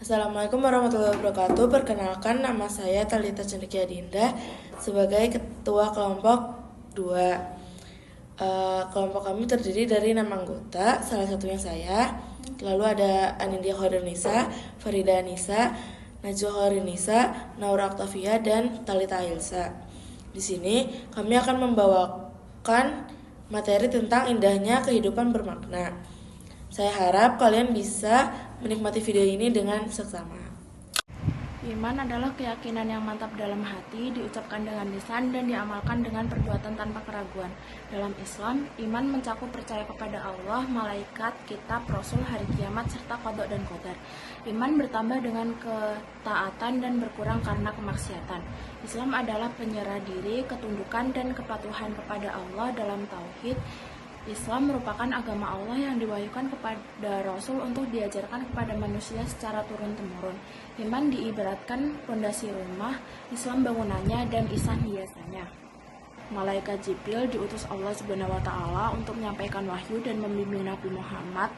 Assalamualaikum warahmatullahi wabarakatuh. Perkenalkan, nama saya Talita Cendekia Dinda sebagai Ketua Kelompok 2. Kelompok kami terdiri dari 6 anggota, salah satunya saya. Lalu ada Anindya Khairunnisa, Farida Anissa, Najwa Khairunnisa, Naura Octavia, dan Talita Ilsa. Di sini kami akan membawakan materi tentang indahnya kehidupan bermakna. Saya harap kalian bisa menikmati video ini dengan seksama. Iman adalah keyakinan yang mantap dalam hati, diucapkan dengan lisan, dan diamalkan dengan perbuatan tanpa keraguan. Dalam Islam, iman mencakup percaya kepada Allah, malaikat, kitab, rasul, hari kiamat, serta qada dan qadar. Iman bertambah dengan ketaatan dan berkurang karena kemaksiatan. Islam adalah penyerah diri, ketundukan, dan kepatuhan kepada Allah dalam tauhid. Islam merupakan agama Allah yang diwahyukan kepada Rasul untuk diajarkan kepada manusia secara turun-temurun. Iman diibaratkan pondasi rumah, Islam bangunannya, dan ihsan hiasannya. Malaikat Jibril diutus Allah Subhanahu wa taala untuk menyampaikan wahyu dan membimbing Nabi Muhammad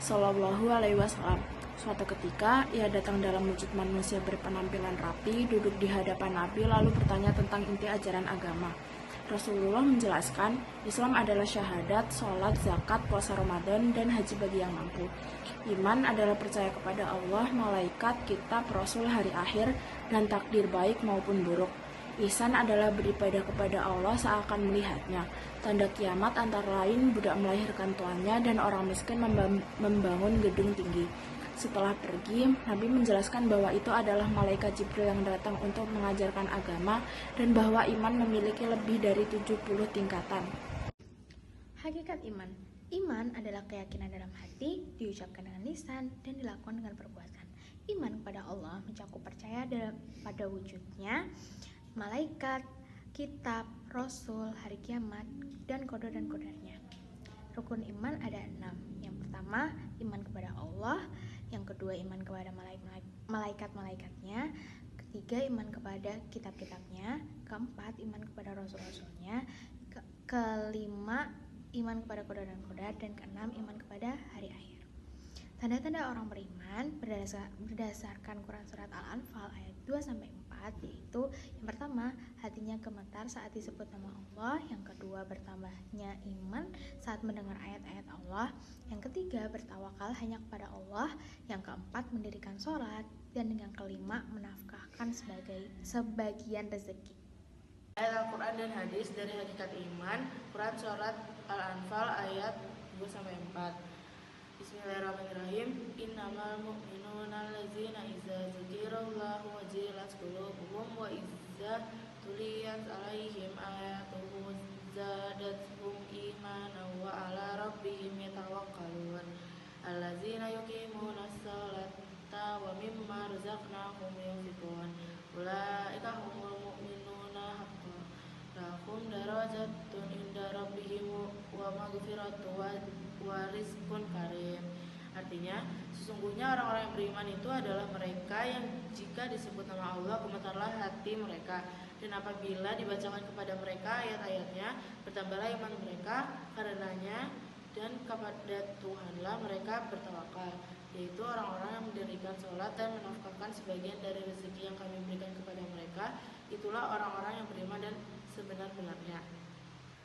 Shallallahu alaihi wasallam. Suatu ketika, ia datang dalam wujud manusia berpenampilan rapi, duduk di hadapan Nabi lalu bertanya tentang inti ajaran agama. Rasulullah menjelaskan, Islam adalah syahadat, sholat, zakat, puasa Ramadan, dan haji bagi yang mampu. Iman adalah percaya kepada Allah, malaikat, kitab, rasul, hari akhir, dan takdir baik maupun buruk. Ihsan adalah beribadah kepada Allah seakan melihatnya. Tanda kiamat antara lain budak melahirkan tuannya dan orang miskin membangun gedung tinggi. Setelah pergi, Nabi menjelaskan bahwa itu adalah malaikat Jibril yang datang untuk mengajarkan agama dan bahwa iman memiliki lebih dari 70 tingkatan. Hakikat iman. Iman adalah keyakinan dalam hati, diucapkan dengan lisan, dan dilakukan dengan perbuatan. Iman kepada Allah mencakup percaya pada wujudnya, malaikat, kitab, rasul, hari kiamat, dan qada dan qadarnya. Rukun iman ada 6. Yang pertama, iman kepada Allah. Yang kedua, iman kepada malaikat-malaikatnya. Ketiga, iman kepada kitab-kitabnya. Keempat, iman kepada rasul-rasulnya. Kelima, iman kepada qada dan qadar. Dan keenam, iman kepada hari akhir. Tanda-tanda orang beriman berdasarkan Quran Surat Al-Anfal ayat 2-4, yaitu yang pertama, hatinya gemetar saat disebut nama Allah. Yang kedua, bertambahnya iman saat mendengar ayat-ayat Allah. Yang ketiga, bertawakal hanya kepada Allah. Yang keempat, mendirikan sholat. Dan yang kelima, menafkahkan sebagian rezeki. Ayat Al-Quran dan hadis dari hakikat iman, Quran Surat Al-Anfal ayat 2-4. Bismillahirrahmanirrahim. Innamal mu'minuna allazina idza dzukirallahu wajilat qulubuhum wa idza tuliyat alaihim ayatuhu zadatuhum imanan wa ala rabbihim yatawakkalun. Allazina yuqimunas salata wa mimma razaqnahum yunfiqun. Ulaika humul mu'minuna haqqan. Lahum darajatun inda rabbihim wa maghfiratun wa rizqun karim. Artinya, sesungguhnya orang-orang yang beriman itu adalah mereka yang jika disebut nama Allah gemetarlah hati mereka, dan apabila dibacakan kepada mereka ayat-ayatnya bertambahlah iman mereka karenanya, dan kepada Tuhanlah mereka bertawakal, yaitu orang-orang yang mendirikan sholat dan menafkahkan sebagian dari rezeki yang kami berikan kepada mereka. Itulah orang-orang yang beriman dan sebenar-benarnya.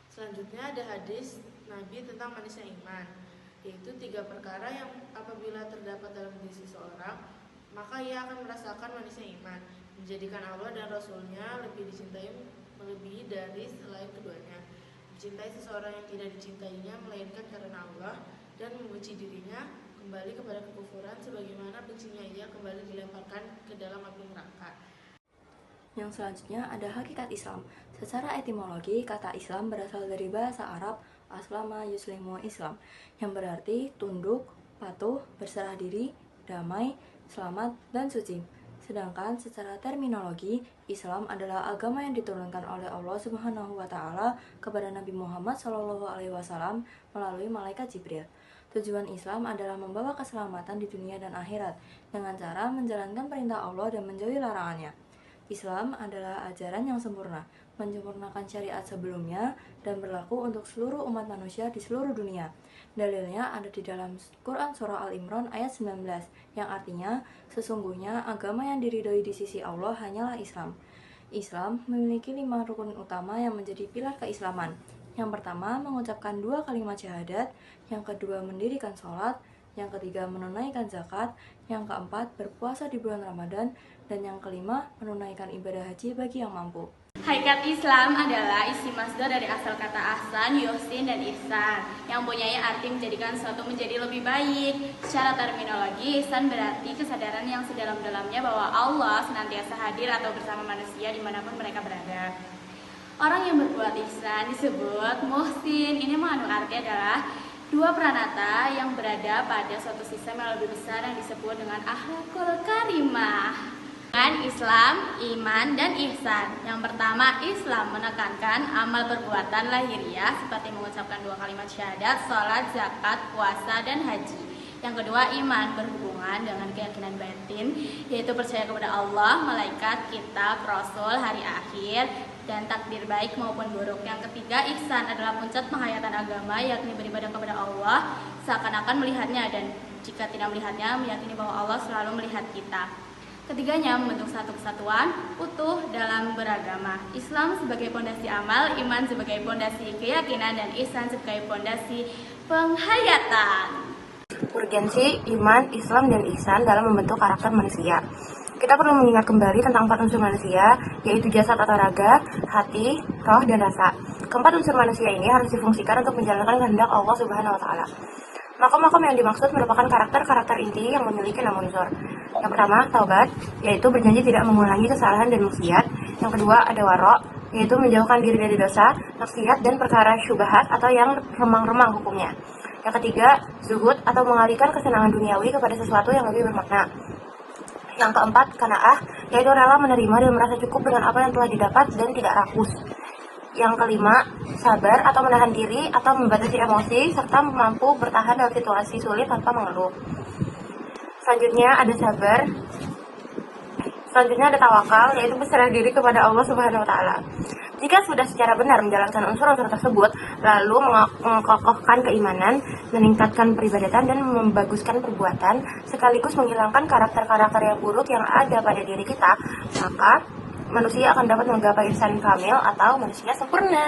Selanjutnya ada hadis Nabi tentang manisnya iman, yaitu 3 perkara yang apabila terdapat dalam diri seseorang, maka ia akan merasakan manisnya iman, menjadikan Allah dan Rasulnya lebih dicintai melebihi dari selain keduanya, mencintai seseorang yang tidak dicintainya melainkan karena Allah, dan membenci dirinya kembali kepada kekufuran sebagaimana bencinya ia kembali dilemparkan ke dalam api neraka. Yang selanjutnya ada hakikat Islam. Secara etimologi, kata Islam berasal dari bahasa Arab aslama yuslimu Islam, yang berarti tunduk, patuh, berserah diri, damai, selamat, dan suci. Sedangkan secara terminologi, Islam adalah agama yang diturunkan oleh Allah Subhanahu wa taala kepada Nabi Muhammad Shallallahu alaihi wasallam melalui malaikat Jibril. Tujuan Islam adalah membawa keselamatan di dunia dan akhirat dengan cara menjalankan perintah Allah dan menjauhi larangannya. Islam adalah ajaran yang sempurna, menyempurnakan syariat sebelumnya dan berlaku untuk seluruh umat manusia di seluruh dunia. Dalilnya ada di dalam Quran Surah Al-Imran ayat 19, yang artinya, sesungguhnya agama yang diridhoi di sisi Allah hanyalah Islam. Islam memiliki 5 rukun utama yang menjadi pilar keislaman. Yang pertama, mengucapkan 2 kalimat syahadat. Yang kedua, mendirikan sholat. Yang ketiga, menunaikan zakat. Yang keempat, berpuasa di bulan Ramadan. Dan yang kelima, menunaikan ibadah haji bagi yang mampu. Hakikat Islam adalah isi masdar dari asal kata ahsan, yuhsin, dan ihsan yang mempunyai arti menjadikan sesuatu menjadi lebih baik. Secara terminologi, ihsan berarti kesadaran yang sedalam-dalamnya bahwa Allah senantiasa hadir atau bersama manusia dimanapun mereka berada. Orang yang berbuat ihsan disebut muhsin. Ini mengandung arti adalah 2 pranata yang berada pada suatu sistem yang lebih besar yang disebut dengan akhlakul karimah. Dengan Islam, iman, dan ihsan. Yang pertama, Islam menekankan amal perbuatan lahiriah seperti mengucapkan 2 kalimat syahadat, sholat, zakat, puasa, dan haji. Yang kedua, iman berhubungan dengan keyakinan batin, yaitu percaya kepada Allah, malaikat, kitab, rasul, hari akhir, dan takdir baik maupun buruk. Yang ketiga, ihsan adalah puncak penghayatan agama, yakni beribadah kepada Allah seakan-akan melihatnya, dan jika tidak melihatnya, meyakini bahwa Allah selalu melihat kita. Ketiganya membentuk satu kesatuan utuh dalam beragama. Islam sebagai pondasi amal, iman sebagai pondasi keyakinan, dan ihsan sebagai pondasi penghayatan. Urgensi iman, Islam, dan ihsan dalam membentuk karakter manusia. Kita perlu mengingat kembali tentang 4 unsur manusia, yaitu jasad atau raga, hati, roh, dan rasa. Keempat unsur manusia ini harus difungsikan untuk menjalankan kehendak Allah Subhanahu wa Ta'ala. Makom-makom yang dimaksud merupakan karakter-karakter inti yang memiliki 6 unsur. Yang pertama, taubat, yaitu berjanji tidak mengulangi kesalahan dan maksiat. Yang kedua, ada waro', yaitu menjauhkan diri dari dosa, maksiat, dan perkara syubhat atau yang remang-remang hukumnya. Yang ketiga, zuhud atau mengalihkan kesenangan duniawi kepada sesuatu yang lebih bermakna. Yang keempat, qanaah, yaitu rela menerima dan merasa cukup dengan apa yang telah didapat dan tidak rakus. Yang kelima, sabar atau menahan diri atau membatasi emosi serta mampu bertahan dalam situasi sulit tanpa mengeluh. Selanjutnya ada sabar. Selanjutnya ada tawakal, yaitu berserah diri kepada Allah Subhanahu wa Ta'ala. Jika sudah secara benar menjalankan unsur-unsur tersebut, lalu mengokohkan keimanan, meningkatkan peribadatan, dan membaguskan perbuatan, sekaligus menghilangkan karakter-karakter yang buruk yang ada pada diri kita, maka manusia akan dapat menggapai ihsan kamil atau manusia sempurna.